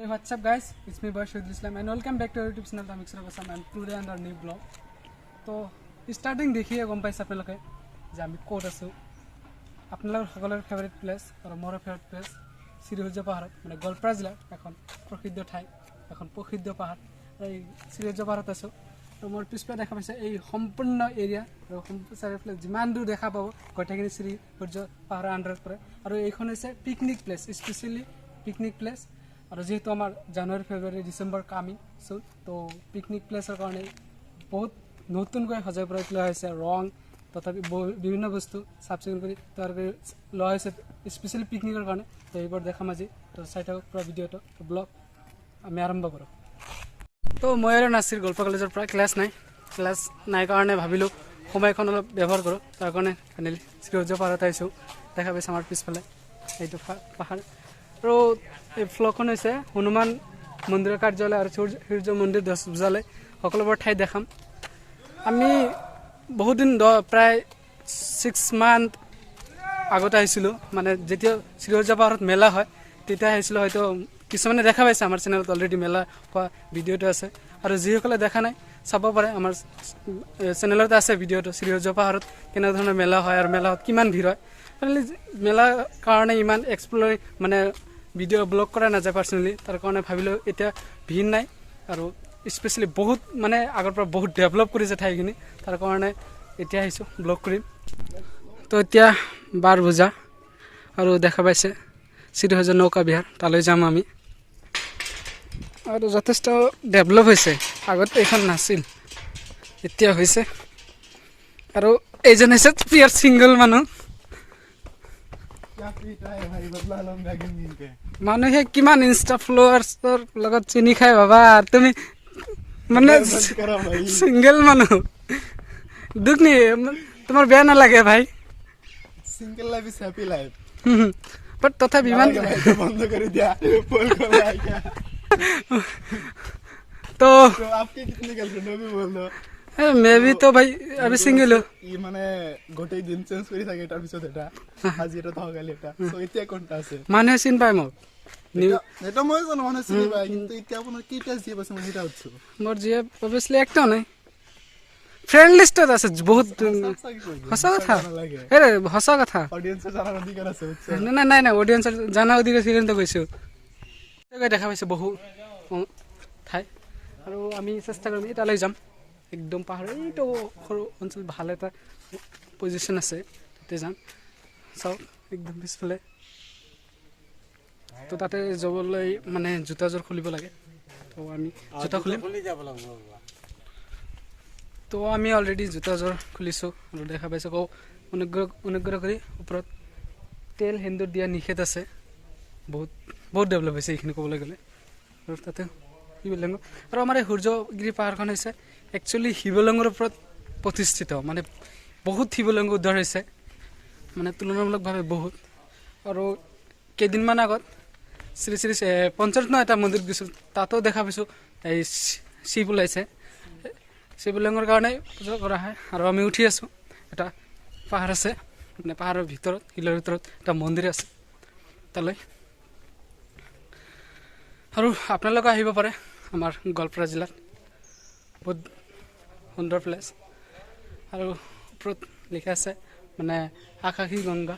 what's up guys, it's me Bashir Islam and welcome back to our YouTube channel Tamixra Basam. I'm today on our new vlog. So starting देखिए गम price आपने लोग যে আমি code আছো আপনাদের সকলের favourite place আর মোর favourite place শ্রীহর্য পাহাড় মানে গোৱালপাৰা জিলা এখন প্ৰসিদ্ধ ঠাই এখন প্ৰসিদ্ধ পাহাড় এই শ্ৰীহৰ্য পাহাড়ত আছো তো মোৰ পিছপা দেখা পাইছে এই সম্পূৰ্ণ এৰিয়া আৰু চাৰিওফালে যিমান দূৰ দেখা পাব গোটেইখিনি শ্ৰীহৰ্য পাহাড়ৰ আন্ডাৰত পৰে আৰু এইখন হৈছে picnic place specially picnic place আৰু যেহেতু আমাৰ জানুৱাৰী ফেব্ৰুৱাৰী ডিসেম্বৰ কামিং সুন তো পিকনিক প্লেসৰ কাৰণে বহুত নতুনকৈ সজাই পৰাই লোৱা হৈছে ৰং তথাপি বিভিন্ন বস্তু চাফ চিকুণ কৰি তৈয়াৰ কৰি লোৱা হৈছে স্পেশালি পিকনিকৰ কাৰণে তো এইবোৰ দেখাম আজি তো চাই থাকক পুৰা ভিডিঅ'টো ব্লগ আমি আৰম্ভ কৰোঁ তো মই আৰু নাছিৰ গল্প কলেজৰ পৰা ক্লাছ নাই কাৰণে ভাবিলোঁ সময়খন অলপ ব্যৱহাৰ কৰোঁ তাৰ কাৰণে ফাইনেলি শ্ৰীহৰ্য পাহাৰত আহিছোঁ দেখা পাইছে আমাৰ পিছফালে এইটো পাহাৰ আৰু এই ফ্লগখন হৈছে হনুমান মন্দিৰৰ কাৰ্যালয় আৰু সূৰ্য মন্দিৰ 10 বজালৈ সকলোবোৰ ঠাই দেখাম আমি বহুত দিন প্ৰায় 6 মান্থ আগতে আহিছিলোঁ মানে যেতিয়া শ্ৰীহৰ্য পাহাৰত মেলা হয় তেতিয়া আহিছিলোঁ হয়তো কিছুমানে দেখা পাইছে আমাৰ চেনেলত অলৰেডি মেলা হোৱা ভিডিঅ'টো আছে আৰু যিসকলে দেখা নাই চাব পাৰে আমাৰ চেনেলত আছে ভিডিঅ'টো শ্ৰীহৰ্য পাহাৰত কেনেধৰণৰ মেলা হয় আৰু মেলাত কিমান ভিৰ হয় ফাইনেলি মেলা কাৰণে ইমান এক্সপ্ল'ৰ মানে ভিডিঅ' ব্লগ কৰা নাযায় পাৰ্চনেলি তাৰ কাৰণে ভাবিলোঁ এতিয়া ভিৰ নাই আৰু স্পেশালি বহুত মানে আগৰ পৰা বহুত ডেভেলপ কৰিছে ঠাইখিনি তাৰ কাৰণে এতিয়া আহিছোঁ ব্লগ কৰিম তো এতিয়া 12 বজা আৰু দেখা পাইছে শ্ৰীহৰ্য নৌকা বিহাৰ তালৈ যাম আমি আৰু যথেষ্ট ডেভেলপ হৈছে আগতে এইখন নাছিল এতিয়া হৈছে আৰু এইজন হৈছে পিয়াৰ ছিংগল মানুহ মানুহে কিমান ইনষ্টা ফলোৱাৰ্ছৰ লগত চিনি খাই বাবা তুমি মানে সিঙ্গেল মানুহ দুখ নি তোমার বেয়া না লাগে ভাই single life is happy life but তথাপি ইমান বন্ধ করে দিয়া बोल को लाइक तो आपके कितने गर्लफ्रेंड हो भी बोल दो मैं भी तो भाई अभी सिंगल हूं ই মানে গোটেই দিন চেঞ্জ কৰি থাকে তাৰ পিছত এটা আজি এটা থগালি এটা সো এতিয়া কোনটা আছে মানুহে চিন পায় মোক এটা মই জানো মানুহে চিনি পায় কিন্তু এতিয়া আপোনাৰ কি টেষ্ট দিয়ে বস মই এটা হচ্ছে মোৰ জিয়ে অবভিয়াসলি একটা নাই ফ্ৰেন্ড লিস্টত আছে বহুত হসা কথা আৰে হসা কথা অডিয়েন্সৰ জানাৰ অধিকাৰ আছে নাই অডিয়েন্সৰ জানাৰ অধিকাৰ আছে কিন্তু কৈছো দেখা পাইছে বহু ঠাই আৰু আমি চেষ্টা কৰিম এটালৈ যাম একদম পাহাৰৰ এইটো সৰু অঞ্চল ভাল এটা পজিশন আছে তাতে যাম চাও একদম পিছফালে তো তাতে যাবলৈ মানে জোতাযোৰ খুলিব লাগে তো আমি জোতা খুলিম তো আমি অলৰেডি জোতাযোৰ খুলিছোঁ আৰু দেখা পাইছোঁ কওঁ অনুগ্ৰহ কৰি ওপৰত তেল সেন্দুৰ দিয়া নিষেধ আছে বহুত ডেভেলপ হৈছে এইখিনি ক'বলৈ গ'লে আৰু তাতে শিৱলিংগ আৰু আমাৰ এই সূৰ্যগিৰি পাহাৰখন হৈছে একচুৱেলি শিৱলিংগৰ ওপৰত প্ৰতিষ্ঠিত মানে বহুত শিৱলিংগ উদ্ধাৰ হৈছে মানে তুলনামূলকভাৱে বহুত আৰু কেইদিনমান আগত শ্ৰী পঞ্চৰত্ন এটা মন্দিৰ গৈছিলোঁ তাতো দেখা পাইছোঁ এই শিৱ ওলাইছে শিৱলিংগৰ কাৰণে পূজা কৰা হয় আৰু আমি উঠি আছোঁ এটা পাহাৰ আছে মানে পাহাৰৰ ভিতৰত শিলৰ ভিতৰত এটা মন্দিৰ আছে তালৈ আৰু আপোনালোকে আহিব পাৰে আমাৰ গোৱালপাৰা জিলাত বহুত সুন্দৰ প্লেচ আৰু ওপৰত লিখা আছে মানে আকাশী গংগা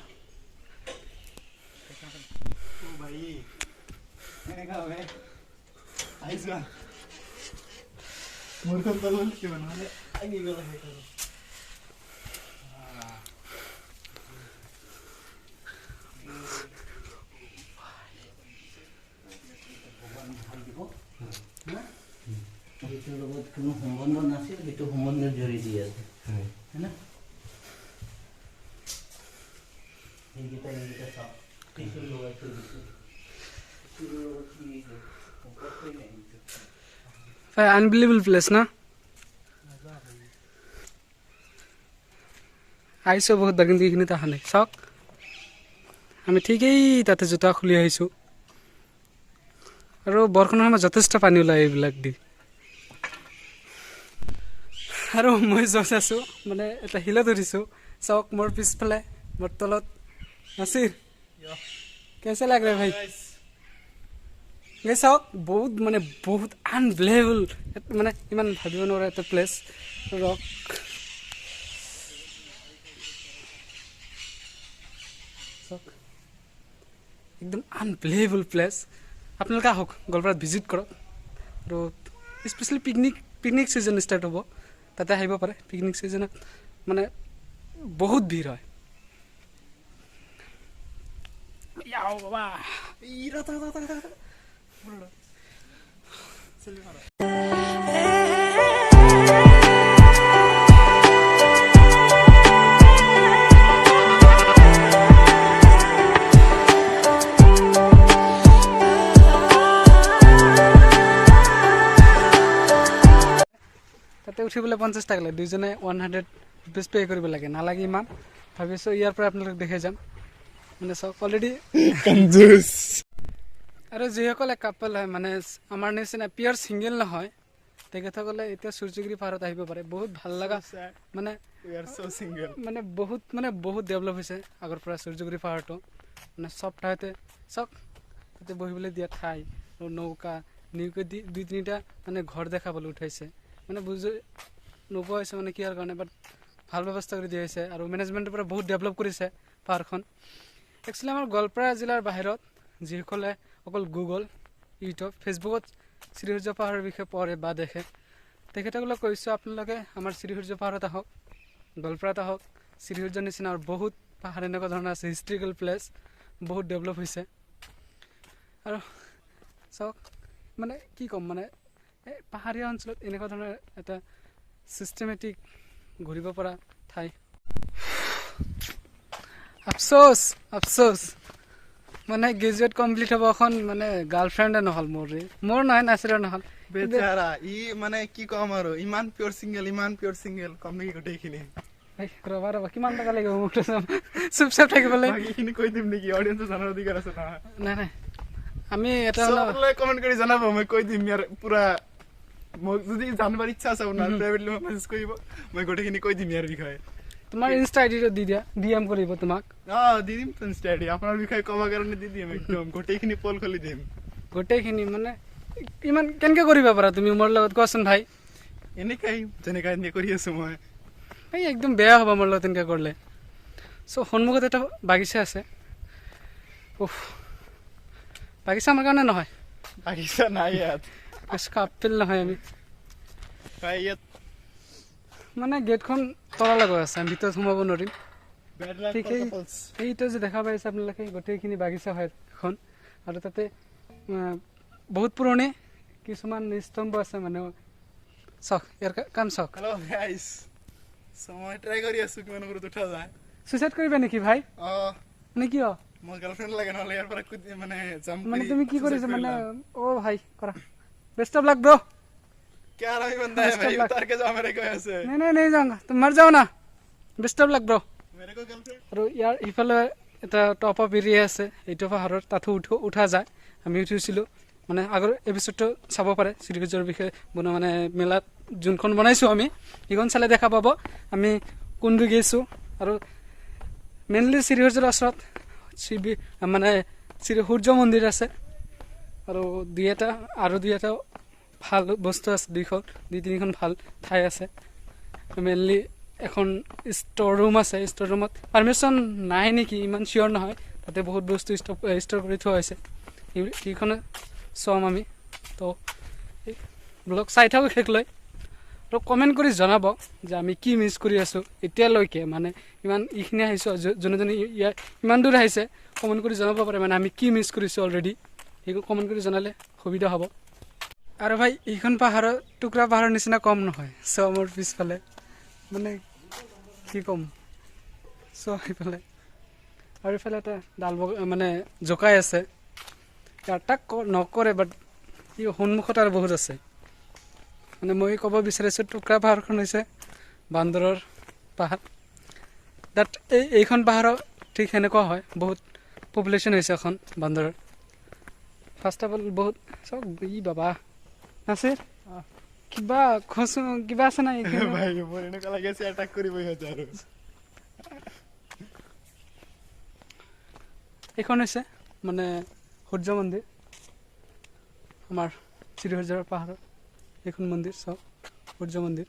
মোৰখন তলল কি মানে আগি গ'ল এইটোৰ লগত কোনো সম্বন্ধ নাছিল সেইটো সম্বন্ধ জড়ি দি আছে হয়নে এইকেইটা চাওক কিছু লগাই থৈ দিছোঁ আনবিলিভেবল প্লেচ না আহিছোঁ বহুত বাৰ কিন্তু এইখিনিত অহা নাই চাওক আমি ঠিকেই তাতে জোতা খুলি আহিছোঁ আৰু বৰষুণৰ সময়ত যথেষ্ট পানী ওলায় এইবিলাক দি আৰু মই য'ত আছোঁ মানে এটা শিলত উঠিছোঁ চাওক মোৰ পিছফালে মোৰ তলত নাছিৰ কেছে লাগ ৰে ভাই এই চাওক বহুত মানে বহুত আনবিলিভেবল মানে ইমান ভাবিব নোৱাৰা এটা প্লেচ ৰক চাওক একদম আনবিলিভেবল প্লেচ আপোনালোকে আহক গোৱালপাৰাত ভিজিট কৰক আৰু স্পেচিয়েলি পিকনিক ছিজন ষ্টাৰ্ট হ'ব তাতে আহিব পাৰে পিকনিক ছিজনত মানে বহুত ভিৰ হয় ইয়াও বাবা তাতে উঠিবলৈ 50 টকা লাগে দুইজনে 100 ৰুপিজ পে' কৰিব লাগে নালাগে ইমান ভাবিছোঁ ইয়াৰ পৰা আপোনালোক দেখাই যাম মানে চাওক অলৰেডি কঞ্জুচ আৰু যিসকলে কাপল হয় মানে আমাৰ নিচিনা পিয়ৰ ছিংগল নহয় তেখেতসকলে এতিয়া সূৰ্যগিৰি পাহাৰত আহিব পাৰে বহুত ভাল লগা মানে we are so single মানে বহুত ডেভেলপ হৈছে আগৰ পৰা সূৰ্যগিৰি পাহাৰটো মানে চব ঠাইতে চাওক তাতে বহিবলৈ দিয়া ঠাই আৰু নৌকা দি 2-3টা মানে ঘৰ দেখাবলৈ উঠাইছে মানে বুজি নোপোৱা হৈছে মানে কিয়াৰ কাৰণে বাট ভাল ব্যৱস্থা কৰি দিয়া হৈছে আৰু মেনেজমেণ্টৰ পৰা বহুত ডেভেলপ কৰিছে পাহাৰখন একচুৱেলি আমাৰ গোৱালপাৰা জিলাৰ বাহিৰত যিসকলে অকল গুগল ইউটিউব ফেচবুকত শ্ৰীসূৰ্য পাহাৰৰ বিষয়ে পঢ়ে বা দেখে তেখেতসকলক কৈছোঁ আপোনালোকে আমাৰ শ্ৰীসূৰ্য পাহাৰত আহক গোৱালপাৰাত আহক শ্ৰীসূৰ্যৰ নিচিনা আৰু বহুত পাহাৰ এনেকুৱা ধৰণৰ আছে হিষ্ট্ৰিকেল প্লেচ বহুত ডেভেলপ হৈছে আৰু চাওক মানে কি ক'ম মানে এই পাহাৰীয়া অঞ্চলত এনেকুৱা ধৰণৰ এটা ছিষ্টেমেটিক ঘূৰিব পৰা ঠাই আফচোচ মানে গ্ৰেজুৱেট কমপ্লিট হ'ব এখন মানে গাৰ্লফ্ৰেণ্ডে নহ'ল মোৰ নহয় নাছিলৰ নহ'ল বেচাৰা ই মানে কি ক'ম আৰু ইমান পিয়ৰ চিংগল কম নেকি গোটেইখিনি ৰবা কিমান টকা লাগিব মোক চুপ থাকিবলৈ বাকীখিনি কৈ দিম নেকি অডিয়েন্সে জানাৰ অধিকাৰ আছে নহয় নাই আমি এটা কমেণ্ট কৰি জনাব মই কৈ দিম ইয়াৰ পুৰা মোক যদি জানিবৰ ইচ্ছা আছে আপোনাৰ প্ৰাইভেটলি মোক মেছেজ কৰিব মই গোটেইখিনি কৈ দিম ইয়াৰ বিষয়ে তোমাৰ ইনষ্টা আইডিটো দি দিয়া DM কৰিব তোমাক দি দিম ইনষ্টা আইডি আপোনাৰ বিষয়ে ক'ব কাৰণে দি দিম একদম গোটেইখিনি পল খুলি দিম গোটেইখিনি মানে ইমান কেনেকৈ কৰিব পাৰা তুমি মোৰ লগত কোৱাচোন ভাই এনেকাই এনেকৈ কৰি আছোঁ মই এই একদম বেয়া হ'ব মোৰ লগত এনেকৈ কৰিলে চ' সন্মুখত এটা বাগিচা আছে বাগিচা আমাৰ কাৰণে নহয় বাগিচা নাই ইয়াত আপেল নহয় আমি ইয়াত মানে গেটখন তলা লগা আছে আমি ভিতৰত সোমাব নোৱাৰিম ঠিক এইটো যে দেখা পাইছে আপোনালোকে গোটেইখিনি বাগিচা হয় এখন আৰু তাতে বহুত পুৰণি কিছুমান স্তম্ভ আছে মানে চাওক ইয়াৰ কাম চাওক হেল্ল' গাইছ মই ট্ৰাই কৰি আছোঁ কিমান ওপৰত উঠা যায় চুইচাইড কৰিবা নেকি ভাই মানে কিয় মোৰ গাৰ্লফ্ৰেণ্ড লাগে নহ'লে ইয়াৰ পৰা মানে যাম মানে তুমি কি কৰিছা মানে ভাই কৰা বেষ্ট অফ লাক ব্ৰো क्या रहा बंदा है भाई उतार के जाओ मेरे को ऐसे नहीं जाऊंगा तुम मर जाओ ना बेस्ट ऑफ लक ब्रो मेरे को गर्लफ्रेंड আৰু ইয়াৰ ইফালে এটা টপ আপ এৰিয়া আছে এইটো পাহাৰত তাতো উঠা যায় আমি উঠিছিলোঁ মানে আগৰ এপিছডটো চাব পাৰে শ্ৰীসূৰ্যৰ বিষয়ে বনোৱা মানে মেলাত যোনখন বনাইছোঁ আমি সেইখন চালে দেখা পাব আমি কোনটো গৈছোঁ আৰু মেইনলি শ্ৰীসূৰ্যৰ ওচৰত মানে সূৰ্য মন্দিৰ আছে আৰু দুই এটা ভাল বস্তু আছে 2-3খন ভাল ঠাই আছে মেইনলি এখন ষ্ট'ৰ ৰুম আছে ষ্ট'ৰ ৰুমত পাৰ্মিশ্যন নাই নেকি ইমান চিয়'ৰ নহয় তাতে বহুত বস্তু ষ্ট'ৰ কৰি থোৱা হৈছে সেইখনে চাম আমি তো ব্লগ চাই থাকোঁ শেষলৈ আৰু কমেণ্ট কৰি জনাব যে আমি কি মিছ কৰি আছোঁ এতিয়ালৈকে মানে ইমান এইখিনি আহিছোঁ যোনে ইয়াৰ ইমান দূৰ আহিছে কমেণ্ট কৰি জনাব পাৰে মানে আমি কি মিছ কৰিছোঁ অলৰেডি সেইবোৰ কমেণ্ট কৰি জনালে সুবিধা হ'ব আৰু ভাই এইখন পাহাৰৰ টুকুৰা পাহাৰৰ নিচিনা কম নহয় চ' মোৰ পিছফালে মানে কি ক'ম চ' সেইফালে আৰু এইফালে এটা মানে জোকাই আছে তাক নকৰে বাট ই সন্মুখত আৰু বহুত আছে মানে মই ক'ব বিচাৰিছোঁ টুকুৰা পাহাৰখন হৈছে বান্দৰৰ পাহাৰ এইখন পাহাৰৰ ঠিক সেনেকুৱা হয় বহুত পপুলেশ্যন হৈছে এখন বান্দৰৰ ফাৰ্ষ্ট অফ অল বহুত চব বাবা আছে কিবা আছে নাই ভাই মোৰ এনেকুৱা লাগি আছে এটাক কৰিব সিহঁতে আৰু এইখন হৈছে মানে সূৰ্য মন্দিৰ আমাৰ শ্ৰীহৰিজৰ পাহাৰৰ এইখন মন্দিৰ চাওক সূৰ্য মন্দিৰ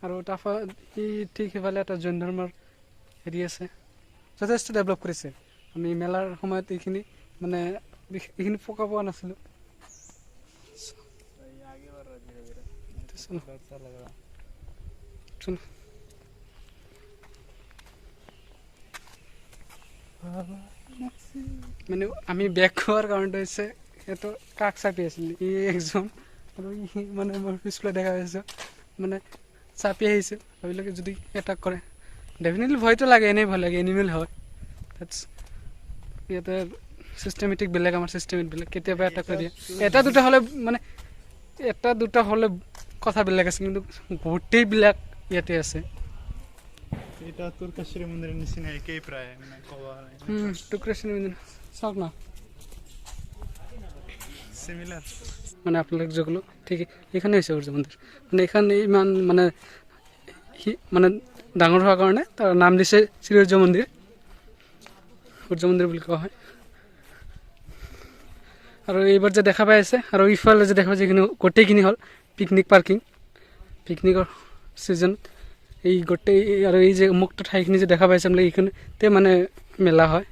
আৰু তাৰপৰা ঠিক সেইফালে এটা জৈন ধৰ্মৰ হেৰি আছে যথেষ্ট ডেভেলপ কৰিছে আমি মেলাৰ সময়ত এইখিনি মানে এইখিনি পকা পোৱা নাছিলোঁ মানে আমি বেক খোৱাৰ কাৰণটো হৈছে সেইটো কাষ চাপি আছিল ই একজন আৰু ই মানে মোৰ পিছফালে দেখা পাইছোঁ মানে চাপি আহিছিল ভাবিলোঁ কি যদি এটাক কৰে ডেফিনেটলি ভয়টো লাগে এনেই ভয় লাগে এনিমেল হয় তাত ইয়াতে চিষ্টেমেটিক বেলেগ আমাৰ চিষ্টেমেটিক বেলেগ কেতিয়াবা এটা কৰি দিয়ে এটা দুটা হ'লে কথা বেলেগ আছে কিন্তু গোটেইবিলাক ইয়াতে আছে এটা তুৰ্কেশ্বৰী মন্দিৰৰ নিচিনা একেই প্ৰায় মানে ক'ব তুৰ্কেশ্বৰী মন্দিৰ চাওক না চিমিলাৰ মানে আপোনালোক য'লো ঠিক এইখানে হৈছে সূৰ্য মন্দিৰ মানে এইখানে ইমান মানে মানে ডাঙৰ হোৱাৰ কাৰণে তাৰ নাম দিছে শ্ৰী সূৰ্য মন্দিৰ বুলি কোৱা হয় আৰু এইবাৰ যে দেখা পাই আছে আৰু ইফালে যে দেখা পাইছে এইখিনি গোটেইখিনি হ'ল পিকনিক পাৰ্কিং পিকনিকৰ ছিজন এই গোটেই আৰু এই যে মুক্ত ঠাইখিনি যে দেখা পাইছে আপোনালোকে এইখিনিতে মানে মেলা হয়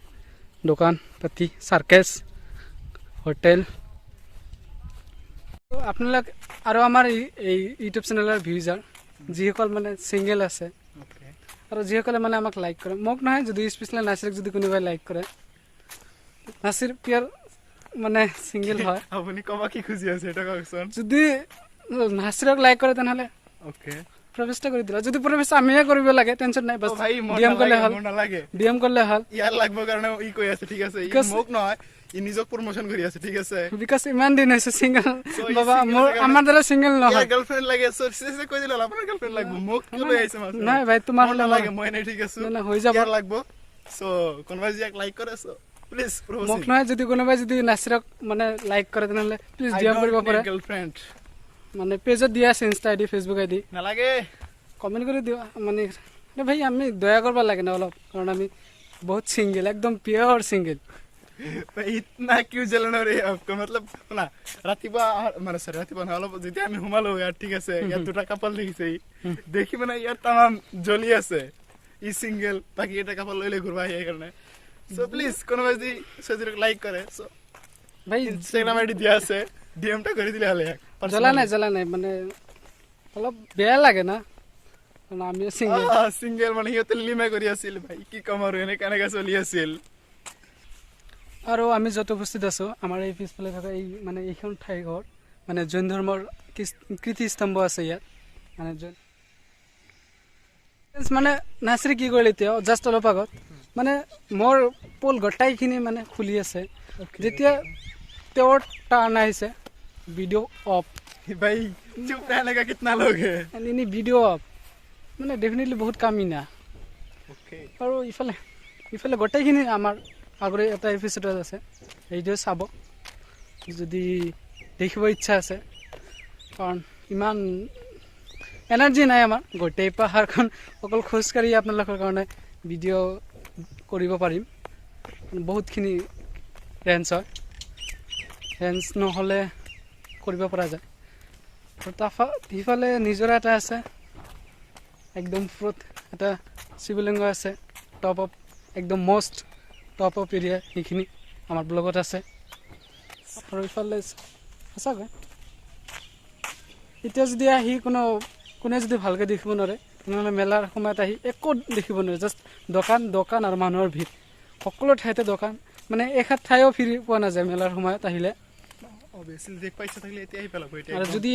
দোকান পাতি চাৰ্কেছ হোটেল আপোনালোক আৰু আমাৰ এই ইউটিউব চেনেলৰ ভিউজাৰ যিসকল মানে ছিংগল আছে আৰু যিসকলে মানে আমাক লাইক কৰে মোক নহয় যদি স্পেচিয়েলি নাচিৰক যদি কোনোবাই লাইক কৰে নাচিৰ পিয়াৰ মানে ছিংগল হয় আপুনি ক'ব কি খুজি আছে এটা কওকচোন যদি নাচিৰক লাইক কৰে তেনেহ'লে প্ৰৱেশটা কৰি দিলা যদি প্ৰৱেশ আমিয়ে কৰিব লাগে টেনশ্যন নাই বাছ ডিএম কৰিলে হ'ল ডিএম কৰিলে হ'ল ইয়াৰ লাগব কাৰণে ই কৈ আছে ঠিক আছে ই মোক নহয় ই নিজক প্ৰমোশন কৰি আছে ঠিক আছে বিকজ ইমান দিন হৈছে ছিংগল বাবা আমাৰ দৰে ছিংগল নহয় গাৰ্লফ্ৰেণ্ড লাগে সে কৈ দিলা আপোনাৰ গাৰ্লফ্ৰেণ্ড লাগব মোক কি লৈ আহিছে মাছ নাই ভাই তোমাৰ নালাগে মই নাই ঠিক আছে না হৈ যাব ইয়াৰ লাগব সো কোনোবাই যদি লাইক কৰে সো প্লিজ মোক নহয় যদি কোনোবাই যদি নাচিৰক মানে লাইক কৰে তেনেহ'লে প্লিজ ডিএম কৰিব পাৰে গাৰ্লফ্ৰেণ্ড মানে পেজত দিয়া আছে ইনষ্টা আইডি ফেচবুক আইডি নালাগে কমেণ্ট কৰি দিবা মানে ভাই আমি দয়া কৰিব লাগে না অলপ কাৰণ আমি বহুত ছিংগল একদম পিয়ৰ ছিংগল इतना क्यों जलना रे आपको मतलब ना रातिपुৱা মানে সৰ ৰাতিপুৱা না অলপ যেতিয়া আমি হুমালো ইয়াৰ ঠিক আছে ইয়াৰ দুটা কাপল দেখিছে দেখি মানে ইয়াৰ তামাম জ্বলি আছে ই সিঙ্গেল বাকি এটা কাপল লইলে ঘুৰবা এই কাৰণে সো প্লিজ কোনোবাই যদি সজিৰক লাইক কৰে সো ভাই ইনস্টাগ্ৰাম আইডি দিয়া আছে ডিএম টা কৰি দিলে হলে জ্বলা নাই মানে অলপ বেয়া লাগে না কাৰণ আমি সিঙ্গেল মানে হিতে লিমে কৰি আছিল ভাই কি কম আৰু এনে কেনেকা চলি আছিল আৰু আমি যত উপস্থিত আছো আমাৰ এই পিছফালে থকা এই মানে এইখন ঠাই ঘৰ মানে জৈন ধৰ্মৰ কীৰ্তিস্তম্ভ আছে ইয়াত মানে জৈন মানে নাচৰি কি কৰিলে এতিয়া জাষ্ট অলপ আগত মানে মোৰ পোল গোটাইখিনি মানে খুলি আছে যেতিয়া তেওঁৰ টাৰ্ণ আহিছে ভিডিঅ' অফ ভাই চুপ रहने का कितना लोग है এনে ভিডিঅ' অফ মানে ডেফিনেটলি বহুত কামি না আৰু ইফালে গোটেইখিনি আমাৰ আগৰে এটা এপিসোডত আছে এইটো চাব যদি দেখিব ইচ্ছা আছে কাৰণ ইমান এনাৰ্জি নাই আমাৰ গোটেই পাহাৰখন অকল খোজকাঢ়ি আপোনালোকৰ কাৰণে ভিডিঅ' কৰিব পাৰিম বহুতখিনি ৰেঞ্জ হয় ৰেঞ্জ নহ'লে কৰিব পৰা যায় আৰু সিফালে নিজৰা এটা আছে একদম ফ্ৰুট এটা শিৱলিংগ আছে টপ অফ একদম মষ্ট টপ অফ এৰিয়া এইখিনি আমাৰ ব্লগত আছে আৰু ইফালে সঁচাকৈ এতিয়া যদি আহি কোনে যদি ভালকৈ দেখিব নোৱাৰে তেনেহ'লে মেলাৰ সময়ত আহি একো দেখিব নোৱাৰে জাষ্ট দোকান আৰু মানুহৰ ভিৰ সকলো ঠাইতে দোকান মানে এখাত ঠাইও ফিৰি পোৱা নাযায় মেলাৰ সময়ত আহিলে আৰু যদি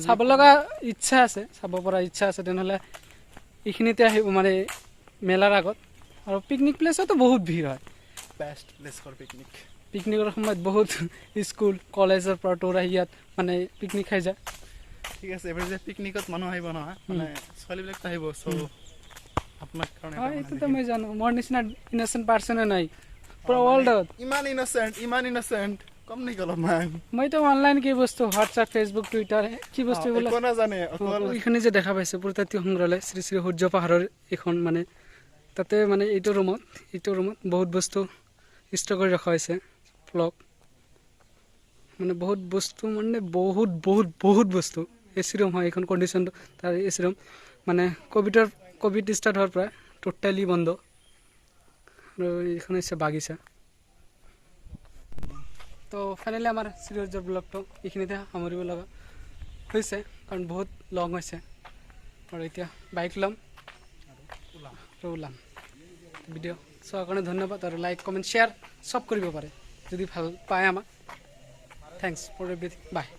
চাব লগা ইচ্ছা আছে চাব পৰা ইচ্ছা আছে তেনেহ'লে এইখিনিতে আহিব মানে মেলাৰ আগত আৰু পিকনিক প্লেচতো বহুত ভিৰ হয় বেষ্ট প্লেচ ফৰ পিকনিক পিকনিকৰ সময়ত বহুত স্কুল কলেজৰ পৰা তোৰ আহি ইয়াত মানে পিকনিক খাই যায় ঠিক আছে এবাৰ যে পিকনিকত মানুহ আহিব নহয় মানে ছোৱালীবিলাক আহিব সো আপোনাক কাৰণে হয় এইটোতো মই জানো মোৰ নিচিনা ইন'চেণ্ট পাৰ্চনে নাই পুৰা ৱৰ্ল্ডত ইমান ইন'চেণ্ট কম নেকি অলপমান মইতো অনলাইন কি বস্তু হোৱাটছআপ ফেচবুক টুইটাৰ কি বস্তু এইবিলাক একো নাজানে অকল এইখিনি যে দেখা পাইছে পুৰাতাত্ত্বিক সংগ্ৰহালয় শ্ৰী শ্ৰী সূৰ্য পাহাৰৰ এইখন মানে তাতে মানে এইটো ৰুমত বহুত বস্তু ষ্ট'ৰ কৰি ৰখা হৈছে ব্লগ মানে বহুত বস্তু মানে বহুত বহুত বহুত বস্তু এ চি ৰুম হয় এইখন কণ্ডিশ্যনটো তাৰ এ চি ৰুম মানে কোভিড ষ্টাৰ্ট হোৱাৰ পৰা টোটেলি বন্ধ আৰু এইখন হৈছে বাগিচা তো ফাইনেলি আমাৰ শ্ৰীহৰিজৰ ব্লগটো এইখিনিতে সামৰিব লগা হৈছে কাৰণ বহুত লং হৈছে আৰু এতিয়া বাইক ল'ম আৰু ওলাম ভিডিঅ' চোৱাৰ কাৰণে ধন্যবাদ আৰু লাইক কমেণ্ট শ্বেয়াৰ চব কৰিব পাৰে যদি ভাল পায় আমাক থেংকছ ফৰ এভৰিথিং বাই